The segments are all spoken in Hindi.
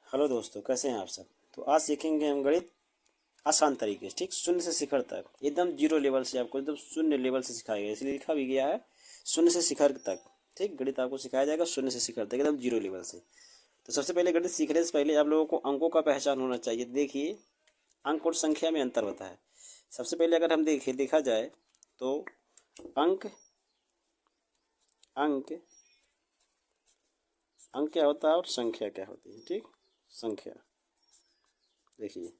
हेलो दोस्तों, कैसे हैं आप सब। तो आज सीखेंगे हम गणित आसान तरीके से, ठीक, शून्य से शिखर तक, एकदम जीरो लेवल से, आपको एकदम शून्य लेवल से सिखाया गया, इसलिए लिखा भी गया है शून्य से शिखर तक। ठीक, गणित आपको सिखाया जाएगा शून्य से शिखर तक, एकदम जीरो लेवल से। तो सबसे पहले गणित सीखने से पहले आप लोगों को अंकों का पहचान होना चाहिए। देखिए, अंक और संख्या में अंतर होता है। सबसे पहले अगर हम देखा जाए तो अंक अंक अंक क्या होता है और संख्या क्या होती है। ठीक, संख्या, देखिए,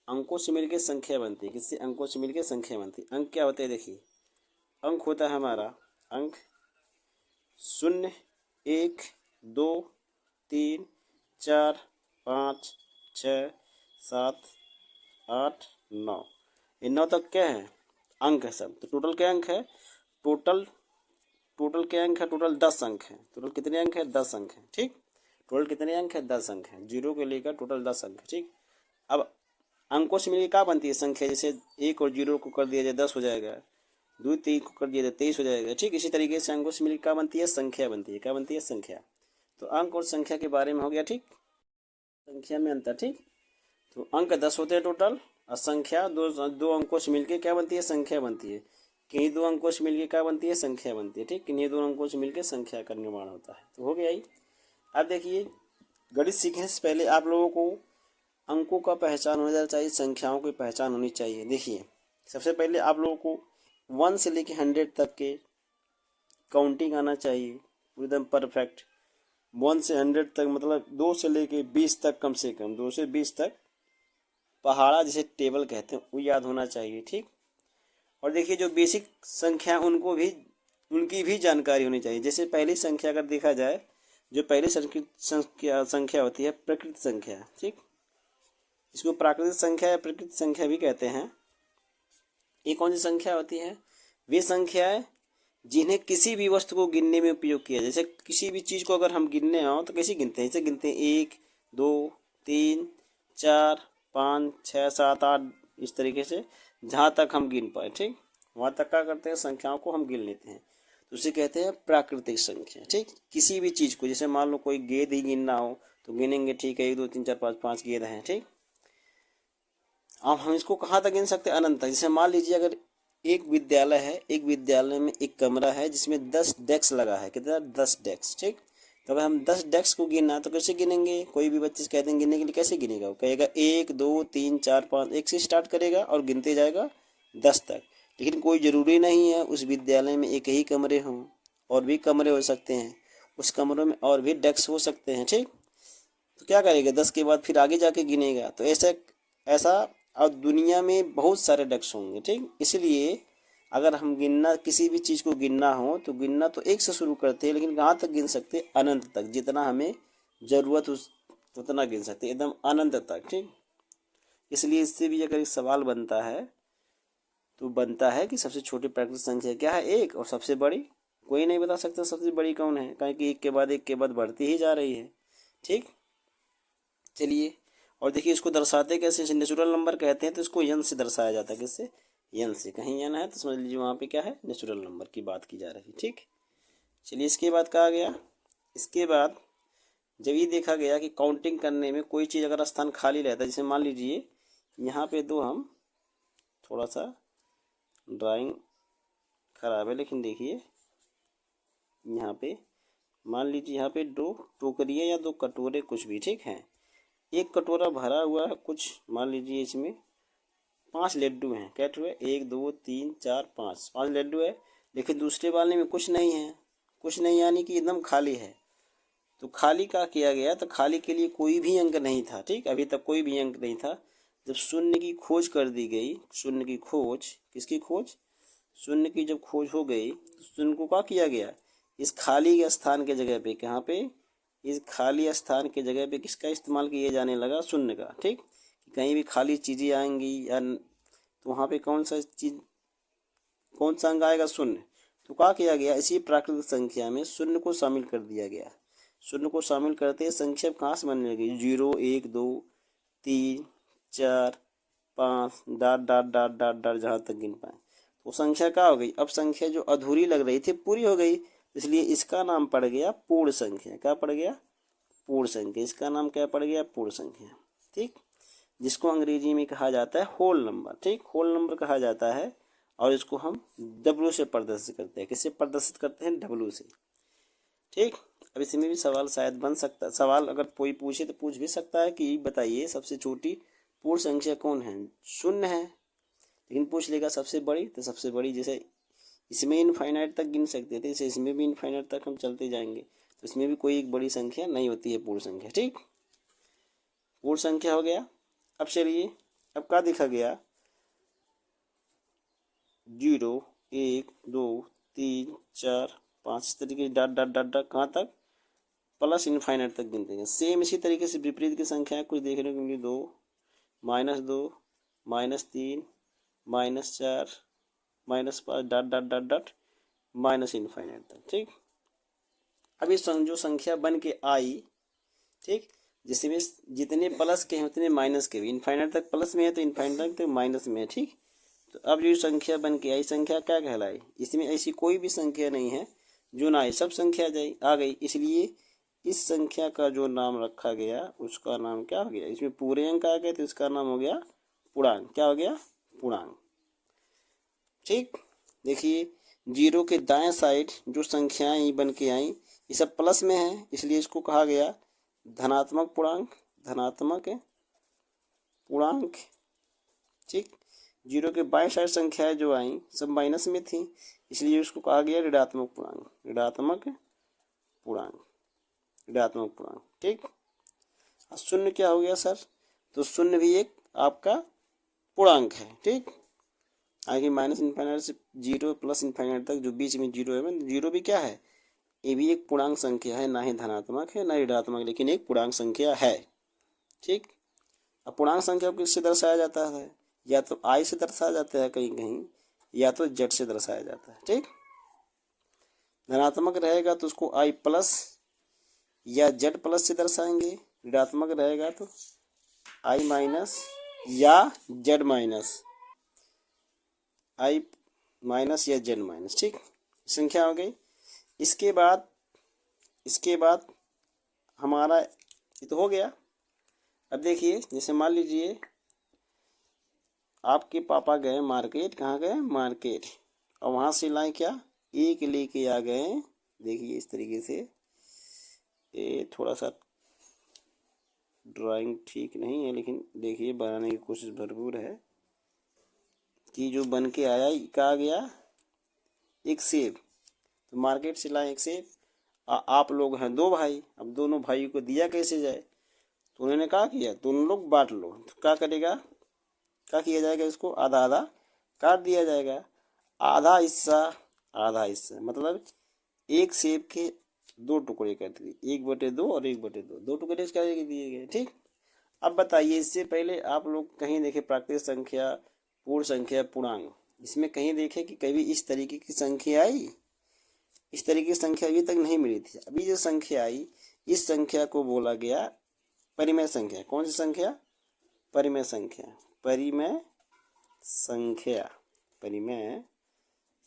अंकों से मिलकर संख्या बनती है। किससे? अंकों से मिलकर संख्या बनती है। अंक क्या होते हैं? देखिए, अंक होता है हमारा अंक 0, 1, 2, 3, 4, 5, 6, 7, 8, 9। ये 9 तक क्या है? अंक है सब। तो टोटल क्या अंक है? टोटल टोटल क्या अंक है? टोटल 10 अंक है। टोटल कितने अंक है? 10 अंक है। ठीक, टोटल कितने अंक है? 10 अंक है। जीरो के लेकर टोटल 10 अंक है। ठीक, अब अंकों से मिलकर क्या बनती है संख्या? जैसे 1 और 0 को कर दिया जाए 10 हो जाएगा, 2 3 को कर दिया जाए 23 हो जाएगा। ठीक, इसी तरीके से अंकों से मिलकर क्या बनती है? संख्या बनती है। क्या बनती है? संख्या। तो अंक और संख्या के बारे में हो गया। ठीक, संख्या में अंतर। ठीक, तो अंक 10 होते हैं टोटल, और संख्या दो दो अंकों से मिलकर क्या बनती है? संख्या बनती है। किन्हीं दो अंकों से मिलकर क्या बनती है? संख्या बनती है। ठीक, किन्हीं दो अंकों से मिलकर संख्या का निर्माण होता है। तो हो गया ही। अब देखिए, गणित सीखने से पहले आप लोगों को अंकों का पहचान होना चाहिए, संख्याओं की पहचान होनी चाहिए। देखिए, सबसे पहले आप लोगों को 1 से लेकर 100 तक के काउंटिंग आना चाहिए एकदम परफेक्ट। 1 से 100 तक मतलब 2 से लेके 20 तक, कम से कम 2 से 20 तक पहाड़ा जिसे टेबल कहते हैं वो याद होना चाहिए। ठीक, और देखिए, जो बेसिक संख्या उनकी भी जानकारी होनी चाहिए। जैसे पहली संख्या अगर देखा जाए, जो पहली संख्या होती है प्रकृत संख्या। ठीक, इसको प्राकृतिक संख्या या प्रकृत संख्या भी कहते हैं। ये कौन सी संख्या होती है? वे संख्याएं जिन्हें किसी भी वस्तु को गिनने में उपयोग किया। जैसे किसी भी चीज़ को अगर हम गिनने हो तो कैसे गिनते हैं? इसे गिनते हैं 1, 2, 3, 4, 5, 6, 7, 8, इस तरीके से जहाँ तक हम गिन पाए। ठीक, वहाँ तक क्या करते हैं? संख्याओं को हम गिन लेते हैं। तो उसे कहते हैं प्राकृतिक संख्या। ठीक, किसी भी चीज़ को, जैसे मान लो कोई गेंद ही गिनना हो तो गिनेंगे। ठीक है, 1 2 3 4 5, 5 गेंद हैं। ठीक, अब हम इसको कहाँ तक गिन सकते हैं? अनंत तक। जैसे मान लीजिए अगर एक विद्यालय है, एक विद्यालय में एक कमरा है जिसमें 10 डेस्क लगा है। कितना? 10 डेस्क। ठीक, तो अगर हम 10 डेस्क को गिनना तो कैसे गिनेंगे? कोई भी बच्चे कहते हैं गिनने के लिए, कैसे गिनेगा? वो कहेगा 1 2 3 4 5, 1 से स्टार्ट करेगा और गिनते जाएगा 10 तक। लेकिन कोई ज़रूरी नहीं है उस विद्यालय में एक ही कमरे हों, और भी कमरे हो सकते हैं, उस कमरों में और भी डेस्क हो सकते हैं। ठीक, तो क्या करेगा? 10 के बाद फिर आगे जाके गिनेगा। तो ऐसा ऐसा और दुनिया में बहुत सारे डेस्क होंगे। ठीक, इसलिए अगर हम गिनना, किसी भी चीज़ को गिनना हो तो गिनना तो 1 से शुरू करते हैं, लेकिन कहाँ तक गिन सकते? अनंत तक। जितना हमें ज़रूरत उतना गिन सकते, एकदम अनंत तक। ठीक, इसलिए इससे भी अगर एक सवाल बनता है तो बनता है कि सबसे छोटी प्राकृतिक संख्या क्या है? 1। और सबसे बड़ी कोई नहीं बता सकता सबसे बड़ी कौन है, क्योंकि एक के बाद एक के बाद बढ़ती ही जा रही है। ठीक, चलिए, और देखिए इसको दर्शाते कैसे? इसे नेचुरल नंबर कहते हैं, तो इसको यन से दर्शाया जाता है। किससे? यन से। कहीं यन है तो समझ लीजिए वहाँ पे क्या है? नेचुरल नंबर की बात की जा रही है। ठीक, चलिए, इसके बाद कहा गया, इसके बाद जब ये देखा गया कि काउंटिंग करने में कोई चीज़ अगर स्थान खाली रहता है, जैसे मान लीजिए यहाँ पे दो, हम थोड़ा सा ड्राइंग खराब है लेकिन देखिए, यहाँ पे मान लीजिए यहाँ पे 2 टोकरियाँ या 2 कटोरे कुछ भी, ठीक हैं। एक कटोरा भरा हुआ है कुछ, मान लीजिए इसमें 5 लड्डू हैं। क्या हुए? 1 2 3 4 5, 5 लड्डू है। लेकिन दूसरे वाले में कुछ नहीं है। कुछ नहीं यानी कि एकदम खाली है। तो खाली का किया गया, तो खाली के लिए कोई भी अंक नहीं था। ठीक, अभी तक कोई भी अंक नहीं था। जब शून्य की खोज कर दी गई, शून्य की खोज, किसकी खोज? शून्य की जब खोज हो गई तो शून्य को क्या किया गया? इस खाली के स्थान के जगह पे, कहाँ पे? इस खाली स्थान के जगह पे किसका इस्तेमाल किया जाने लगा? शून्य का। ठीक, कहीं भी खाली चीज़ें आएंगी या तो वहाँ पे कौन सा चीज़, कौन सा अंक आएगा? शून्य। तो क्या किया गया? इसी प्राकृतिक संख्या में शून्य को शामिल कर दिया गया। शून्य को शामिल करते ही संख्या कहाँ से बनने लगी? 0 1 2 3 4 5 dot dot dot dot dot, जहाँ तक गिन पाए वो संख्या क्या हो गई? अब संख्या जो अधूरी लग रही थी पूरी हो गई, इसलिए इसका नाम पड़ गया पूर्ण संख्या। क्या पड़ गया? पूर्ण संख्या, इसका नाम क्या पड़ गया? पूर्ण संख्या। ठीक, जिसको अंग्रेजी में कहा जाता है होल नंबर। ठीक, होल नंबर कहा जाता है और इसको हम W से प्रदर्शित करते हैं। किससे प्रदर्शित करते हैं? W से। ठीक, अब इसमें भी सवाल शायद बन सकता, सवाल अगर कोई पूछे तो पूछ भी सकता है कि बताइए सबसे छोटी पूर्ण संख्या कौन है? शून्य है। लेकिन पूछ लेगा सबसे बड़ी, तो सबसे बड़ी जैसे इसमें इनफाइनाइट तक गिन सकते थे, जैसे इसमें भी इनफाइनाइट तक हम चलते जाएंगे, तो इसमें भी कोई एक बड़ी संख्या नहीं होती है पूर्ण संख्या। ठीक, पूर्ण संख्या हो गया। अब चलिए, अब क्या देखा गया? 0 1 2 3 4 5 इस तरीके डॉट डॉट डॉट डॉट कहाँ तक? प्लस इनफाइनाइट तक गिनते हैं। सेम इसी तरीके से विपरीत की संख्या कुछ देखने को मिली, 2 -2 -3 -4 -5 dot dot dot dot minus infinite तक। ठीक, अभी जो संख्या बन के आई, ठीक, जिसमें जितने प्लस के हैं उतने माइनस के भी, इनफाइनाइट तक प्लस में है तो इनफाइनाइट तक माइनस में है। ठीक, तो अब जो संख्या बन के आई, संख्या क्या कहलाई? इसमें ऐसी कोई भी संख्या नहीं है जो ना आई, सब संख्या आ गई। इसलिए इस संख्या का जो नाम रखा गया उसका नाम क्या हो गया? इसमें पूरे अंक आ गए तो इसका नाम हो गया पूर्णांक। क्या हो गया? पूर्णांक। ठीक, देखिए 0 के दाएं साइड जो संख्याएं बन के आई ये सब प्लस में है, इसलिए इसको कहा गया धनात्मक पूर्णांक। धनात्मक पूर्णांक। ठीक, 0 के बाएं साइड संख्याएं जो आई सब माइनस में थी, इसलिए उसको कहा गया ऋणात्मक पूर्णांक। ऋणात्मक पूर्णांक, ऋणात्मक पूर्णांक। ठीक, शून्य क्या हो गया सर? तो शून्य भी एक आपका पूर्णांक है। ठीक, आगे माइनस इनफाइनाइट से 0 प्लस इनफाइनाइट तक जो बीच में 0 है, 0 भी क्या है? ये भी एक पूर्णांक संख्या है, ना ही धनात्मक है ना ऋणात्मक, लेकिन एक पूर्णांक संख्या है। ठीक, अब पूर्णांक संख्या को किससे दर्शाया जाता है? या तो I से दर्शाया जाता है कहीं कहीं, या तो Z से दर्शाया जाता है। ठीक, धनात्मक रहेगा तो उसको I प्लस या Z प्लस से दर्शाएंगे, ऋणात्मक रहेगा तो I माइनस या Z माइनस, I माइनस या Z माइनस। ठीक, संख्या हो गई। इसके बाद हमारा ये तो हो गया। अब देखिए, जैसे मान लीजिए आपके पापा गए मार्केट। कहाँ गए? मार्केट। और वहाँ से लाए क्या? एक लेके आ गए। देखिए इस तरीके से, ये थोड़ा सा ड्राइंग ठीक नहीं है, लेकिन देखिए बनाने की कोशिश भरपूर है कि जो बन के आया कहा गया एक सेब। तो मार्केट से लाए एक सेब। आप लोग हैं 2 भाई, अब दोनों भाइयों को दिया कैसे जाए? तो उन्होंने क्या किया, दोनों लोग बांट लो। तो क्या करेगा, क्या किया जाएगा? इसको आधा आधा काट दिया जाएगा। आधा हिस्सा आधा हिस्सा, मतलब एक सेब के 2 टुकड़े कर दिए, 1/2 और 1/2, 2 टुकड़े इसके दिए गए। ठीक, अब बताइए, इससे पहले आप लोग कहीं देखे प्राकृतिक संख्या, पूर्ण संख्या, पूर्णांक, इसमें कहीं देखे कि कभी इस तरीके की संख्या आई? इस तरीके की संख्या अभी तक नहीं मिली थी। अभी जो संख्या आई, इस संख्या को बोला गया परिमेय संख्या। कौन सी संख्या? परिमेय संख्या। परिमेय संख्या, परिमेय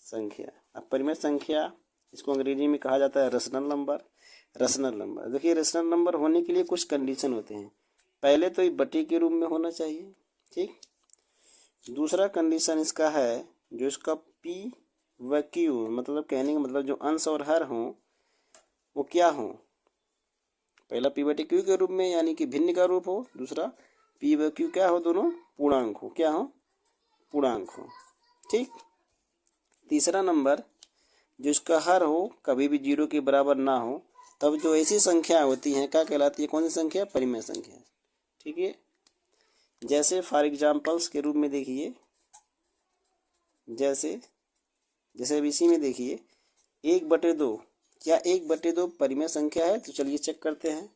संख्या। अब परिमेय संख्या इसको अंग्रेजी में कहा जाता है रेशनल नंबर। रेशनल नंबर, देखिए रेशनल नंबर होने के लिए कुछ कंडीशन होते हैं। पहले तो ये बटे के रूप में होना चाहिए। ठीक, दूसरा कंडीशन इसका है जो इसका पी व क्यू, मतलब कहने का मतलब जो अंश और हर हो वो क्या हो? पहला पी बटे क्यू के रूप में, यानी कि भिन्न का रूप हो। दूसरा पी व क्यू क्या हो? दोनों पूर्णांक हो। क्या हो? पूर्णांक हो। ठीक, तीसरा नंबर जो इसका हर हो कभी भी 0 के बराबर ना हो, तब जो ऐसी संख्या होती हैं क्या कहलाती है? कौन सी संख्या? परिमेय संख्या। ठीक है, जैसे फॉर एग्जाम्पल्स के रूप में देखिए, जैसे अब इसी में देखिए 1/2, क्या 1/2 परिमेय संख्या है? तो चलिए चेक करते हैं।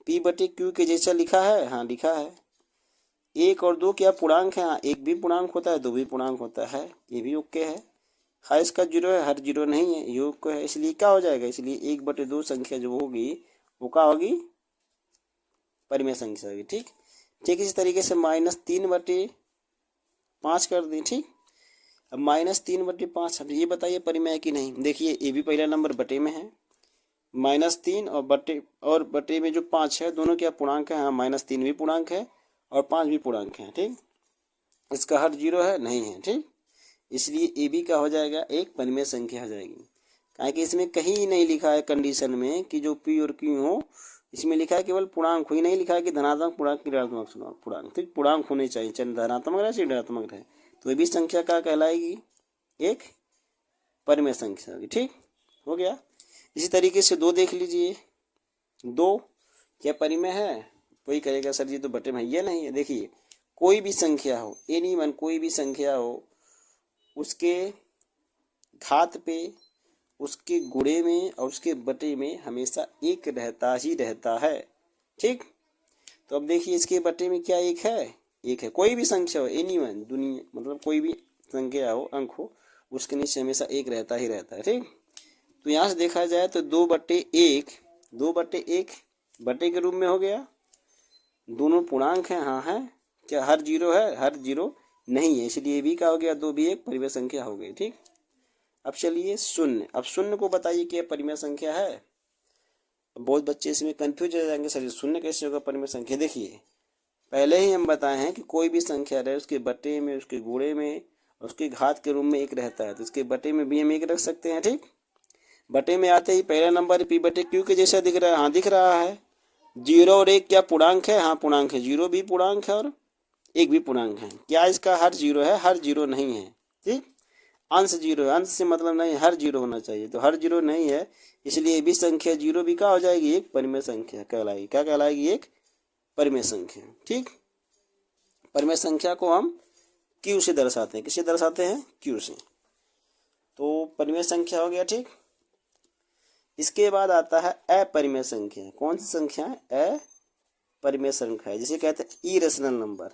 पी बटे क्यू के जैसा लिखा है? हाँ लिखा है। 1 और 2 क्या पूर्णांक है? हाँ, 1 भी पूर्णांक होता है, 2 भी पूर्णांक होता है, ये भी ओके है। हाँ, इसका 0 है, हर 0 नहीं है, ये ओके है, इसलिए क्या हो जाएगा? इसलिए 1/2 संख्या जो होगी वो क्या होगी? परिमेय संख्या होगी। ठीक, इसी तरीके से -3/5 कर दें। ठीक, अब -3/5, अब ये बताइए परिमेय है कि नहीं? देखिए ये भी पहला नंबर बटे में है, -3 और बटे में जो 5 है दोनों क्या पूर्णांक है? हाँ, -3 भी पूर्णांक है और 5 भी पूर्णांक है। ठीक, इसका हर 0 है नहीं है। ठीक, इसलिए ए बी का हो जाएगा एक परिमेय संख्या हो जाएगी। काहे कि इसमें कहीं नहीं लिखा है कंडीशन में कि जो पी और क्यू हो, इसमें लिखा है केवल पूर्णांक हो, ही नहीं लिखा है कि धनात्मक पूर्णांक की ऋणात्मक पूर्णांक। ठीक, पूर्णांक होने चाहिए, चाहे धनात्मक रहे चाहे ऋणात्मक रहे, तो ये भी संख्या का कहलाएगी एक परिमेय संख्या होगी। ठीक, हो गया। इसी तरीके से 2 देख लीजिए, 2 क्या परिमेय है? कोई कहेगा सर जी तो बटे में, ये नहीं है। देखिए, कोई भी संख्या हो, एनी वन, कोई भी संख्या हो, उसके घात पे, उसके गुणे में और उसके बटे में हमेशा एक रहता ही रहता है। ठीक, तो अब देखिए इसके बटे में क्या एक है? एक है। कोई भी संख्या हो, एनी वन, दुनिया मतलब कोई भी संख्या हो, अंक हो, उसके नीचे हमेशा एक रहता ही रहता है। ठीक, तो यहाँ से देखा जाए तो 2/1, 2/1 बटे के रूप में हो गया। दोनों पूर्णांक हैं, हाँ है। क्या हर 0 है? हर 0 नहीं है, इसलिए भी का हो गया 2 भी एक परिमेय संख्या हो गई। ठीक, अब चलिए शून्य। अब शून्य को बताइए क्या परिमेय संख्या है? बहुत बच्चे इसमें कंफ्यूज हो जाएंगे, सर शून्य कैसे होगा परिमेय संख्या? देखिए, पहले ही हम बताए हैं कि कोई भी संख्या रहे, उसके बटे में, उसके गुणे में, उसके घात के रूप में एक रहता है, तो उसके बटे में भी हम एक रख सकते हैं। ठीक, बटे में आते ही पहला नंबर p/q के जैसा दिख रहा है। हाँ, दिख रहा है। 0 और 1 क्या पूर्णांक है? हाँ, पूर्णांक है। 0 भी पूर्णांक है और 1 भी पूर्णांक है। क्या इसका हर 0 है? हर 0 नहीं है। ठीक, अंश 0 है, अंश से मतलब नहीं, हर 0 होना चाहिए, तो हर 0 नहीं है, इसलिए भी संख्या 0 भी क्या हो जाएगी? एक परिमेय संख्या कहलाएगी। क्या कहलाएगी? एक परिमेय संख्या। ठीक, परिमेय संख्या को हम q से दर्शाते हैं। किससे दर्शाते हैं? q से। तो परिमेय संख्या हो गया। ठीक, इसके बाद आता है अपरिमेय संख्या। कौन सी संख्या है? अपरिमेय संख्या है, जिसे कहते हैं इरेशनल नंबर।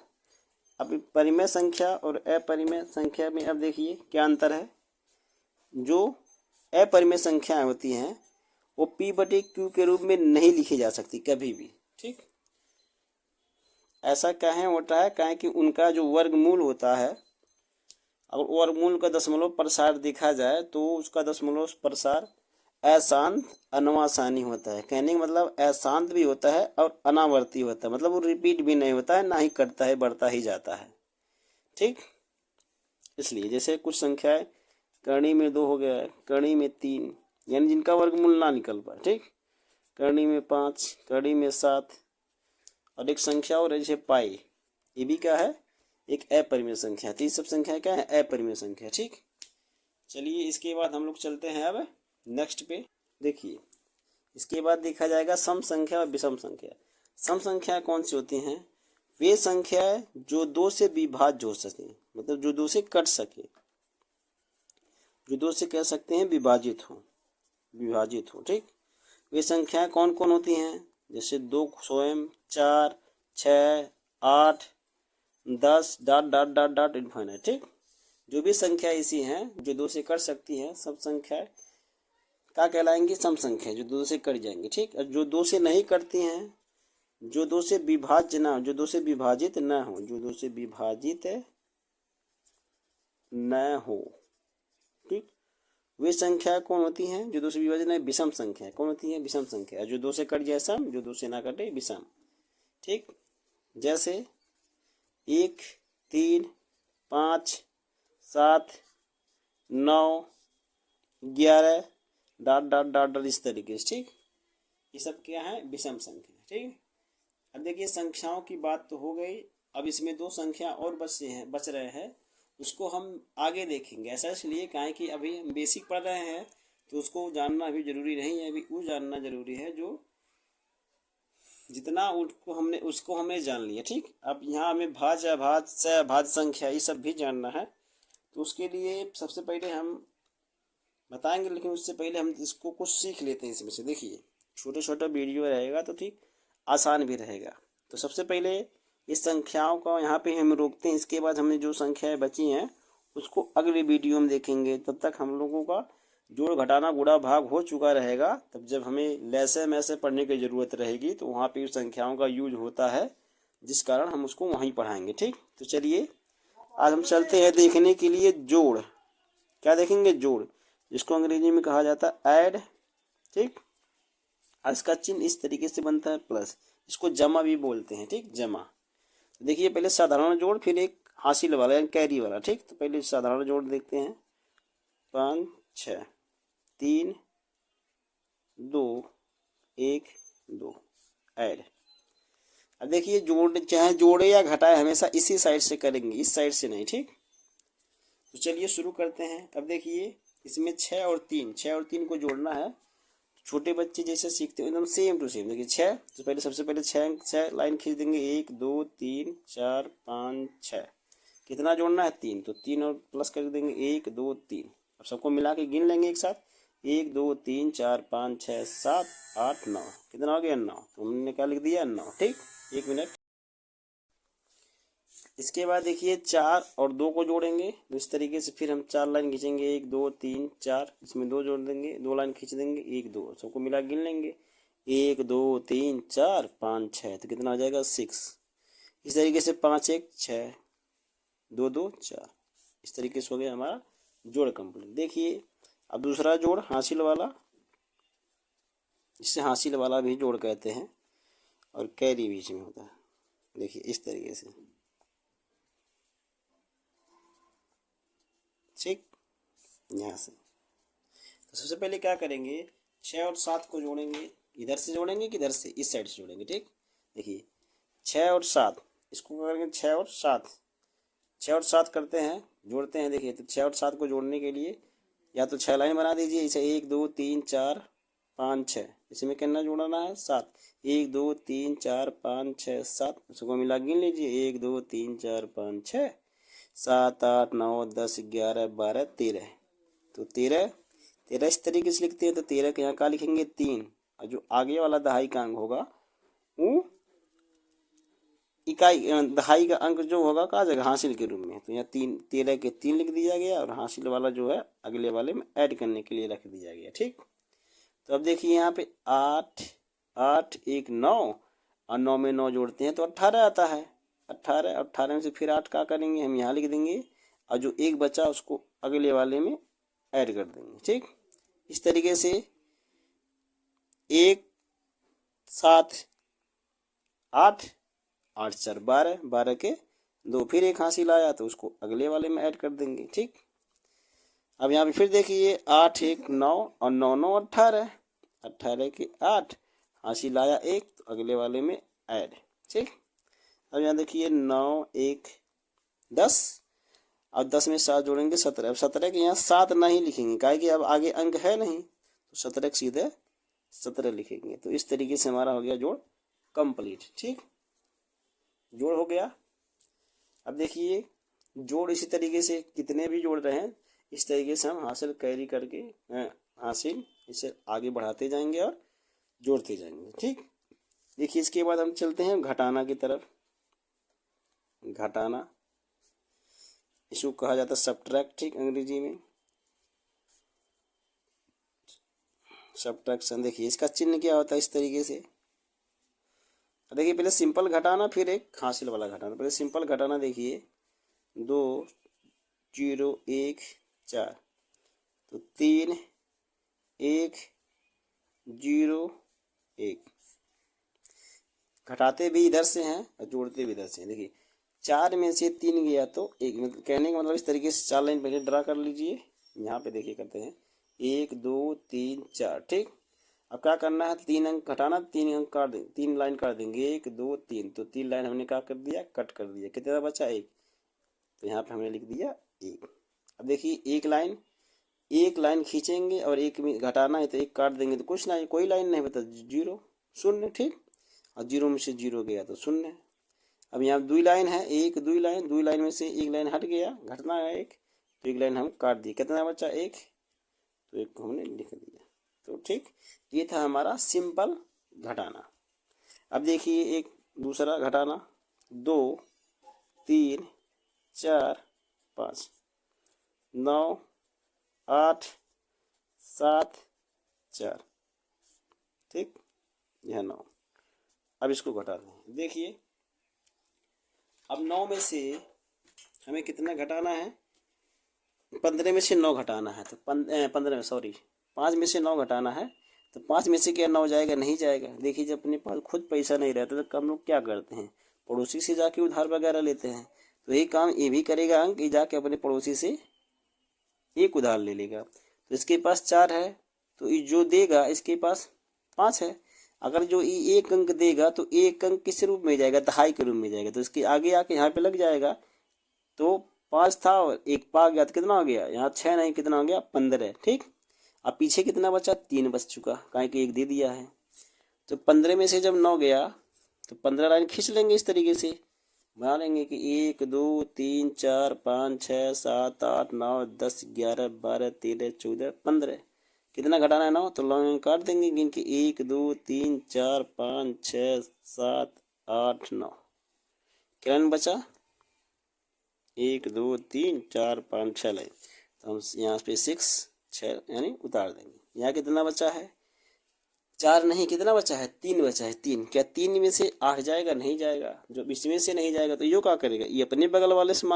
अब परिमेय संख्या और अपरिमेय संख्या में अब देखिए क्या अंतर है। जो अपरिमेय संख्याएं होती हैं वो p/q के रूप में नहीं लिखी जा सकती कभी भी। ठीक, ऐसा काहे होता है? काहे कि उनका जो वर्गमूल होता है, अगर वर्गमूल का दशमलव प्रसार देखा जाए तो उसका दशमलव प्रसार अशांत अनवासानी होता है। कहने का मतलब अशांत भी होता है और अनावर्ती होता है, मतलब वो रिपीट भी नहीं होता है, ना ही कटता है, बढ़ता ही जाता है। ठीक, इसलिए जैसे कुछ संख्याएं करणी में 2 हो गया, करणी में 3, यानी जिनका वर्गमूल ना निकल पाए। ठीक, करणी में 5, करणी में 7, और एक संख्या और है जैसे पाई, ये भी क्या है? एक अपरिमेय संख्या। तो ये सब संख्या क्या है? अपरिमेय संख्या। ठीक, चलिए इसके बाद हम लोग चलते हैं अब नेक्स्ट पे। देखिए, इसके बाद देखा जाएगा सम संख्या और विषम संख्या। सम संख्या कौन सी होती हैं? वे संख्या जो 2 से विभाज्य हो सके, मतलब जो 2 से कट सके, जो 2 से कह सकते हैं विभाजित हो। ठीक, वे संख्याएं कौन कौन होती हैं? जैसे 2 स्वयं, 4, 6, 8, 10 dot dot dot dot infinite. ठीक, जो भी संख्या ऐसी हैं जो 2 से कट सकती हैं, सब संख्या क्या कहलाएंगी? सम संख्या, जो 2 से कट जाएंगी। ठीक, और जो 2 से नहीं कटती हैं, जो 2 से विभाज्य ना हो, जो 2 से विभाजित न हो, जो 2 से विभाजित न हो। ठीक, वे संख्या कौन होती हैं? जो 2 से विभाजित नहीं, विषम संख्या कौन होती है? विषम संख्या। जो 2 से कट जाए सम, जो 2 से ना कटे विषम। ठीक, जैसे 1, 3, 5, 7, 9, 11 डॉट डॉट डॉट डॉट इस तरीके से। ठीक, ये सब क्या है? विषम संख्या। ठीक, अब देखिए संख्याओं की बात तो हो गई। अब इसमें 2 संख्या और बच रहे हैं, उसको हम आगे देखेंगे। ऐसा इसलिए काहे कि अभी हम बेसिक पढ़ रहे हैं, तो उसको जानना अभी जरूरी नहीं है। अभी वो जानना जरूरी है जो जितना उसको हमने जान लिया। ठीक, अब यहाँ हमें भाज्य, अभाज्य, सहभाज्य संख्या ये सब भी जानना है, तो उसके लिए सबसे पहले हम बताएंगे, लेकिन उससे पहले हम इसको कुछ सीख लेते हैं इसमें से। देखिए, छोटा छोटा वीडियो रहेगा तो ठीक आसान भी रहेगा। तो सबसे पहले इस संख्याओं को यहाँ पे हम रोकते हैं। इसके बाद हमने जो संख्याएं बची हैं उसको अगले वीडियो में देखेंगे। तब तक हम लोगों का जोड़ घटाना गुणा भाग हो चुका रहेगा। तब जब हमें लैसे मैसे पढ़ने की ज़रूरत रहेगी तो वहाँ पे उस संख्याओं का यूज होता है, जिस कारण हम उसको वहीं पढ़ाएंगे। ठीक, तो चलिए आज हम चलते हैं देखने के लिए जोड़। क्या देखेंगे? जोड़, जिसको अंग्रेजी में कहा जाता है ऐड। ठीक, और इसका चिन्ह इस तरीके से बनता है प्लस, इसको जमा भी बोलते हैं, ठीक, जमा। देखिए पहले साधारण जोड़ फिर एक हासिल वाला यानी कैरी वाला, ठीक। तो पहले साधारण जोड़ देखते हैं, 5 6 3 2 1 2 ऐड। अब देखिए जोड़ चाहे जोड़े या घटाए हमेशा इसी साइड से करेंगे, इस साइड से नहीं, ठीक। तो चलिए शुरू करते हैं। अब देखिए इसमें 6 और 3 को जोड़ना है। छोटे बच्चे जैसे सीखते हो एकदम सेम टू सेम। देखिए 6, तो पहले सबसे पहले 6 लाइन खींच देंगे, 1 2 3 4 5 6। कितना जोड़ना है? 3, तो 3 और प्लस कर देंगे, 1 2 3। अब सबको मिला के गिन लेंगे एक साथ, 1 2 3 4 5 6 7 8 9। कितना हो गया? 9। तो हमने क्या लिख दिया? 9, ठीक। 1 मिनट। इसके बाद देखिए 4 और 2 को जोड़ेंगे, तो इस तरीके से फिर हम 4 लाइन खींचेंगे, 1 2 3 4, इसमें 2 जोड़ देंगे, 2 लाइन खींच देंगे, 1 2, सबको मिला गिन लेंगे, 1 2 3 4 5 6। तो कितना आ जाएगा? 6। इस तरीके से 5 1 6 2 2 4। इस तरीके से हो गया हमारा जोड़ कंप्लीट। देखिए अब दूसरा जोड़ हासिल वाला, इससे हासिल वाला भी जोड़ कहते हैं, और कैरी बीच में होता है। देखिए इस तरीके से, ठीक, यहाँ से। तो सबसे पहले क्या करेंगे, 6 और 7 को जोड़ेंगे। इधर से जोड़ेंगे कि इधर से? इस साइड से जोड़ेंगे, ठीक। देखिए 6 और 7, इसको करेंगे 6 और 7, 6 और 7 करते हैं, जोड़ते हैं। देखिए तो 6 और 7 को जोड़ने के लिए या तो 6 लाइन बना दीजिए, इसे 1 2 3 4 5 6। इसमें कितना जोड़ना है? 7। 1 2 3 4 5 6 7, उसको मिला गिन लीजिए, 1 2 3 4 5 6 7 8 9 10 11 12 13। तो 13 इस तरीके से लिखते हैं। तो 13 के यहाँ क्या लिखेंगे? 3, और जो आगे वाला दहाई का अंक होगा वो इकाई दहाई का अंक जो होगा का जगह हासिल के रूप में। तो यहाँ 13 के 3 लिख दिया गया, और हासिल वाला जो है अगले वाले में ऐड करने के लिए रख दिया गया, ठीक। तो अब देखिए यहाँ पे 8 8 1 9, और 9 में 9 जोड़ते हैं तो 18 आता है। 18 में से फिर 8 का करेंगे, हम यहाँ लिख देंगे, और जो एक बचा उसको अगले वाले में ऐड कर देंगे, ठीक। इस तरीके से 1 7 8 8 4 12, 12 के 2, फिर एक हासिल आया तो उसको अगले वाले में ऐड कर देंगे, ठीक। अब यहाँ पे फिर देखिए 8 1 9, और 9 9 18, 18 के 8, हासिल आया 1 तो अगले वाले में ऐड, ठीक। अब यहाँ देखिए 9 1 10, अब 10 में 7 जोड़ेंगे 17। अब 17 के यहाँ 7 नहीं लिखेंगे, काहे कि अब आगे अंक है नहीं, तो 17 के सीधे 17 लिखेंगे। तो इस तरीके से हमारा हो गया जोड़ कंप्लीट, ठीक। जोड़ हो गया। अब देखिए जोड़ इसी तरीके से कितने भी जोड़ रहे हैं, इस तरीके से हम हासिल कैरी करके हासिल इसे आगे बढ़ाते जाएंगे और जोड़ते जाएंगे, ठीक। देखिए इसके बाद हम चलते हैं घटाना की तरफ। घटाना, इसको कहा जाता है सब्ट्रैक्ट, ठीक, अंग्रेजी में सब्ट्रैक्शन। देखिए इसका चिन्ह क्या होता है, इस तरीके से। देखिए पहले सिंपल घटाना फिर एक हासिल वाला घटाना। पहले सिंपल घटाना, देखिए 2 0 1 4, तो 3 1 0 1। घटाते भी इधर से हैं और जोड़ते भी इधर से हैं। देखिए 4 में से 3 गया तो 1, मतलब कहने का मतलब इस तरीके से 4 लाइन पहले ड्रा कर लीजिए। यहाँ पे देखिए करते हैं 1 2 3 4, ठीक। अब क्या करना है, 3 अंक घटाना, 3 अंक काट देंगे, 3 लाइन काट देंगे, 1 2 3। तो 3 लाइन हमने क्या कर दिया? कट कर दिया। कितना बचा? 1। तो यहाँ पे हमने लिख दिया 1। अब देखिए एक लाइन खींचेंगे और एक में घटाना है तो एक काट देंगे, तो कुछ नहीं, कोई लाइन नहीं बता, 0 0, ठीक। और 0 में से 0 गया तो 0। अब यहाँ 2 लाइन है, 1 2 लाइन में से एक लाइन हट गया, घटना है 1, तो एक लाइन हम काट दी। कितना बचा? 1। तो 1 को हमने लिख दिया, तो ठीक। ये था हमारा सिंपल घटाना। अब देखिए एक दूसरा घटाना, 2 3 4 5 9 8 7 4, ठीक, यह 9। अब इसको घटा दें। देखिए अब 9 में से हमें कितना घटाना है? 15 में से 9 घटाना है। तो 15 में, सॉरी, 5 में से 9 घटाना है। तो 5 में से क्या 9 जाएगा? नहीं जाएगा। देखिए जब अपने पास खुद पैसा नहीं रहता तो हम लोग क्या करते हैं, पड़ोसी से जाके उधार वगैरह लेते हैं। तो यही काम ये भी करेगा अंक, ये जाके अपने पड़ोसी से एक उधार ले लेगा। तो इसके पास 4 है, तो ये जो देगा इसके पास 5 है। अगर जो ये एक अंक देगा तो एक अंक किस रूप में जाएगा? दहाई के रूप में जाएगा। तो इसके आगे आके यहाँ पे लग जाएगा। तो 5 था और एक पा गया तो कितना हो गया? यहाँ 6 नहीं, कितना हो गया? 15। ठीक, अब पीछे कितना बचा? 3 बच चुका, काहे कि एक दे दिया है। तो 15 में से जब 9 गया तो 15 लाइन खींच लेंगे, इस तरीके से बना लेंगे कि 1 2 3 4 5 6 7 8 9 10 11 12 13 14 15। कितना घटाना है? 9। तो लाइन काट देंगे गिन के 1 2 3 4 5 6 7 8 9। क्या लाइन बचा? 1 2 3 4 5 6 लाइन। तो हम यहाँ पे 6 यानी उतार देंगे। यहाँ कितना बचा है? 4 नहीं, कितना बचा है? 3 बचा है। 3 क्या 3 में से 8 जाएगा? नहीं जाएगा। जो इसमें से नहीं जाएगा तो ये क्या करेगा? ये अपने बगल वाले से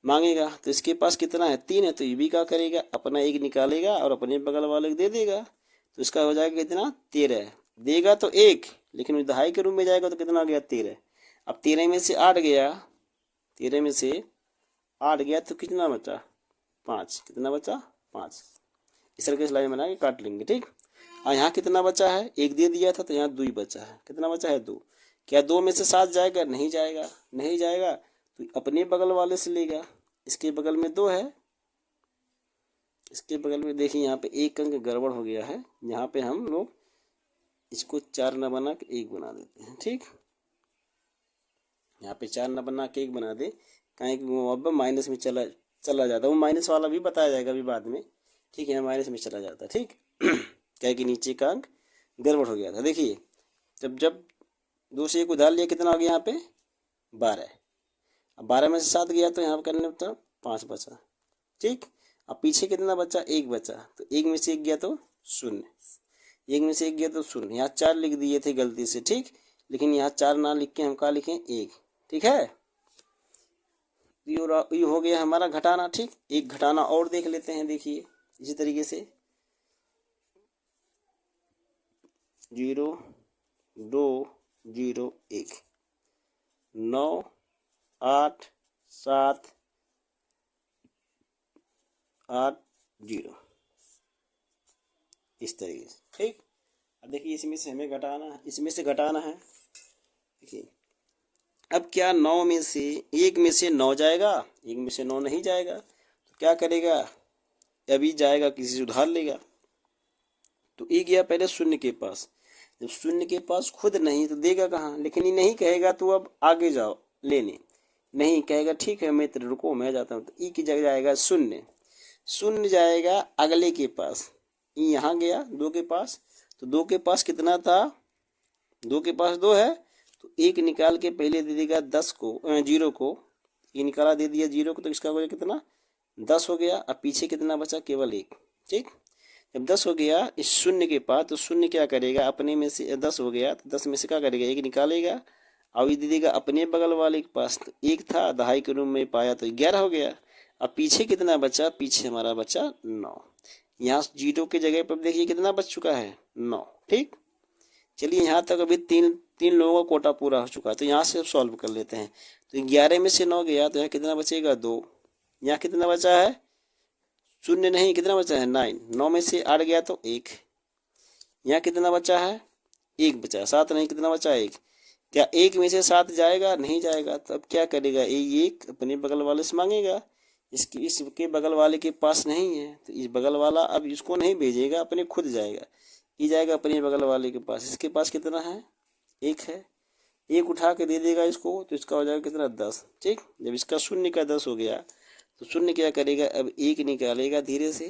मांगेगा। तो इसके पास कितना है? 3 है, तो ये भी क्या करेगा? अपना एक निकालेगा और अपने बगल वाले को दे देगा। तो इसका हो जाएगा कितना? 13। देगा तो 1, लेकिन दहाई के रूप में जाएगा तो कितना आ गया? 13। अब 13 में से 8 गया, 13 में से 8 गया तो कितना बचा? 5। कितना बचा? 5। इस तरह की लाइन बना के काट लेंगे। ठीक, और यहाँ कितना बचा है? 1 दे दिया था तो यहाँ 2 बचा है। कितना बचा है? 2। क्या 2 में से 7 जाएगा? नहीं जाएगा। नहीं जाएगा तो अपने बगल वाले से लेगा। इसके बगल में 2 है, इसके बगल में देखिए यहाँ पे एक अंक गड़बड़ हो गया है। यहाँ पे हम लोग इसको 4 न बना के 1 बना देते हैं। ठीक, यहाँ पे 4 न बना के 1 बना दे, कहीं कि वो अब माइनस में चला जाता है। वो माइनस वाला भी बताया जाएगा अभी बाद में। ठीक है, माइनस में चला जाता है। ठीक क्या कि नीचे का अंक गड़बड़ हो गया था। देखिए जब 2 से 1 उधार लिया, कितना हो गया यहाँ पे? 12। अब 12 में से 7 गया तो यहाँ पर करने तो 5 बचा। ठीक, अब पीछे कितना बचा? 1 बचा। तो 1 में से 1 गया तो 0, 1 में से 1 गया तो 0। यहाँ 4 लिख दिए थे गलती से। ठीक, लेकिन यहाँ 4 ना लिख के हम क्या लिखें? 1। ठीक है, ये हो गया हमारा घटाना। ठीक, एक घटाना और देख लेते हैं। देखिए इसी तरीके से 0 2 0 1 9 8 7 8 0, इस तरीके से। ठीक, अब देखिए इसमें से हमें घटाना है, इसमें से घटाना है। देखिए अब क्या 9 में से 1 में से 9 जाएगा? 1 में से 9 नहीं जाएगा। तो क्या करेगा? अभी जाएगा किसी से उधार लेगा। तो ये गया पहले 0 के पास। जब 0 के पास खुद नहीं तो देगा कहाँ? लेकिन ये नहीं कहेगा तो अब आगे जाओ लेने, नहीं कहेगा ठीक है मैं तेरे रुको मैं जाता हूँ। तो ई की जगह जाएगा 0, 0 जाएगा अगले के पास। ई यहाँ गया 2 के पास, तो 2 के पास कितना था? 2 के पास 2 है, तो 1 निकाल के पहले दे देगा 10 को 0 को। ये निकाला दे दिया 0 को, तो इसका हो गया कितना? 10 हो गया। अब पीछे कितना बचा? केवल 1। ठीक, जब 10 हो गया इस 0 के पास, तो 0 क्या करेगा? अपने में से 10 हो गया तो 10 में से क्या करेगा? 1 निकालेगा और ये दे देगा अपने बगल वाले के पास। तो 1 था, दहाई के रूप में पाया तो 11 हो गया। अब पीछे कितना बचा? पीछे हमारा बचा 9। यहाँ 0 की जगह पर देखिए कितना बच चुका है? 9। ठीक, चलिए यहाँ तक अभी तीन लोगों का कोटा पूरा हो चुका है। तो यहाँ से सॉल्व कर लेते हैं। तो 11 में से 9 गया तो यहाँ कितना बचेगा? 2। यहाँ कितना बचा है? 0 नहीं, कितना बचा है? 9। 9 में से 8 गया तो 1। यहाँ कितना बचा है? 1 बचा। 7 नहीं, कितना बचा? 1। क्या 1 में से 7 जाएगा? नहीं जाएगा। तो अब क्या करेगा? ये 1 अपने बगल वाले से मांगेगा। इसके बगल वाले के पास नहीं है तो इस बगल वाला अब इसको नहीं भेजेगा, अपने खुद जाएगा। ये जाएगा अपने बगल वाले के पास। इसके पास कितना है? 1 है। 1 उठा के दे देगा इसको, तो इसका हो जाएगा कितना? 10। ठीक, जब इसका 0 का 10 हो गया तो 0 क्या करेगा? अब 1 निकालेगा धीरे से,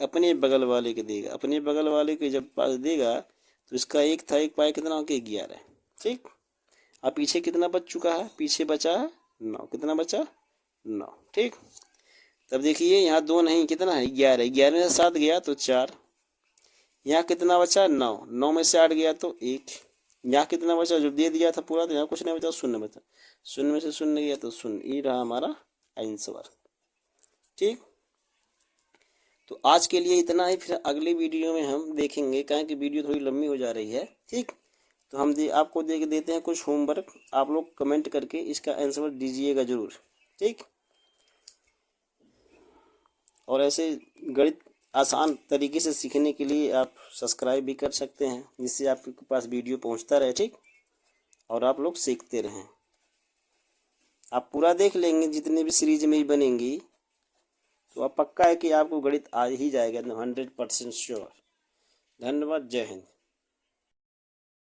अपने बगल वाले के देगा। अपने बगल वाले के जब पास देगा तो इसका 1 था, 1 पाया कितना हो गया? 11। ठीक, अब पीछे कितना बच चुका है? पीछे बचा है 9। कितना बचा? 9। ठीक, तब देखिए यहाँ 2 नहीं, कितना है? 11। 11 में से 7 गया तो 4। यहाँ कितना बचा? 9। 9 में से 8 गया तो 1। यहाँ कितना बचा? जब दे दिया था पूरा तो यहाँ कुछ नहीं बचा, 0 बचा। 0 में से 0 गया तो 0। ये रहा हमारा आंसर। ठीक, तो आज के लिए इतना ही, फिर अगली वीडियो में हम देखेंगे, कहें कि वीडियो थोड़ी लंबी हो जा रही है। ठीक, तो हम आपको देते हैं कुछ होमवर्क, आप लोग कमेंट करके इसका आंसर दीजिएगा ज़रूर। ठीक, और ऐसे गणित आसान तरीके से सीखने के लिए आप सब्सक्राइब भी कर सकते हैं, जिससे आपके पास वीडियो पहुंचता रहे। ठीक, और आप लोग सीखते रहें। आप पूरा देख लेंगे जितने भी सीरीज में ही बनेंगी, तो अब पक्का है कि आपको गणित आ ही जाएगा, 100% श्योर। धन्यवाद, जय हिंद।